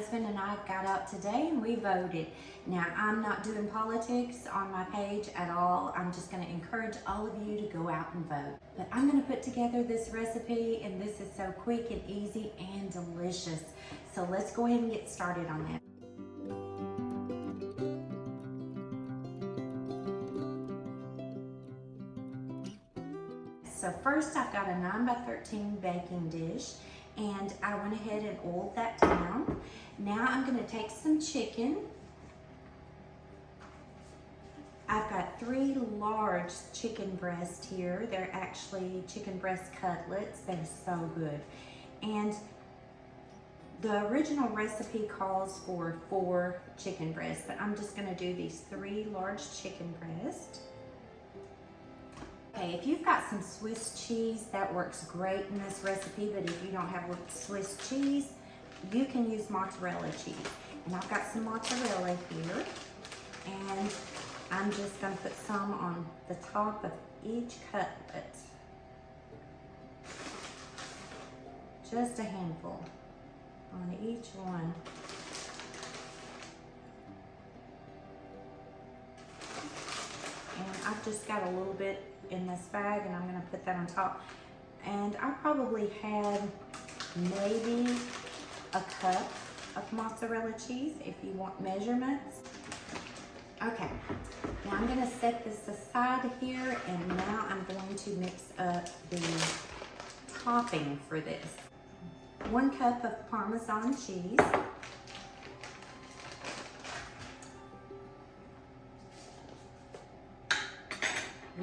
husband and I got out today and we voted. Now, I'm not doing politics on my page at all. I'm just gonna encourage all of you to go out and vote. But I'm gonna put together this recipe, and this is so quick and easy and delicious. So let's go ahead and get started on that. So first I've got a 9 by 13 baking dish, and I went ahead and oiled that down. Now I'm gonna take some chicken. I've got 3 large chicken breasts here. They're actually chicken breast cutlets. They're so good. And the original recipe calls for 4 chicken breasts, but I'm just gonna do these 3 large chicken breasts. Okay, if you've got some Swiss cheese, that works great in this recipe, but if you don't have Swiss cheese, you can use mozzarella cheese. And I've got some mozzarella here, and I'm just gonna put some on the top of each cutlet. Just a handful on each one. And I've just got a little bit in this bag, and I'm gonna put that on top. And I probably had maybe a cup of mozzarella cheese if you want measurements. Okay, now I'm gonna set this aside here, and now I'm going to mix up the topping for this. 1 cup of Parmesan cheese.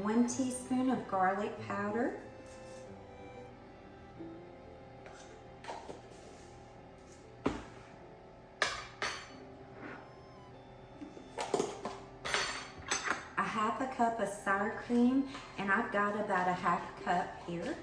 1 teaspoon of garlic powder. 1/2 cup of sour cream, and I've got about a 1/2 cup here.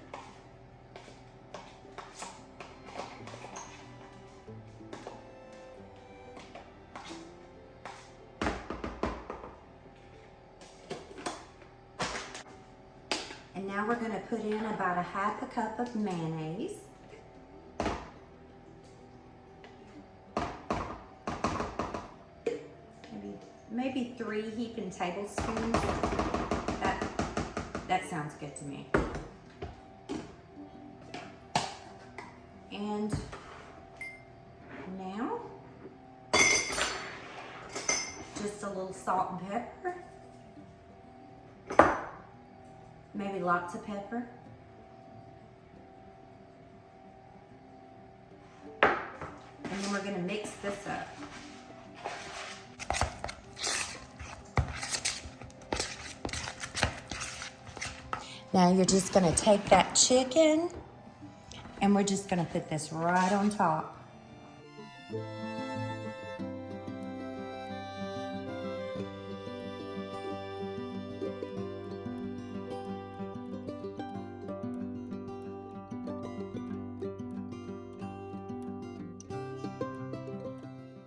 And now we're gonna put in about a 1/2 cup of mayonnaise. Maybe 3 heaping tablespoons. That sounds good to me. And now, just a little salt and pepper. Maybe lots of pepper. And then we're gonna mix this up. Now you're just gonna take that chicken, and we're just gonna put this right on top.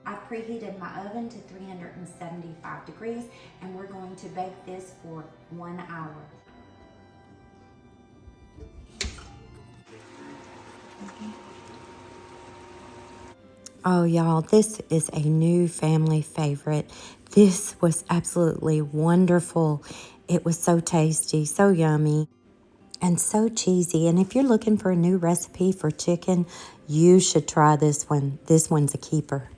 I've preheated my oven to 375 degrees, and we're going to bake this for 1 hour. Oh, y'all, this is a new family favorite. This was absolutely wonderful. It was so tasty, so yummy, and so cheesy. And if you're looking for a new recipe for chicken, you should try this one. This one's a keeper.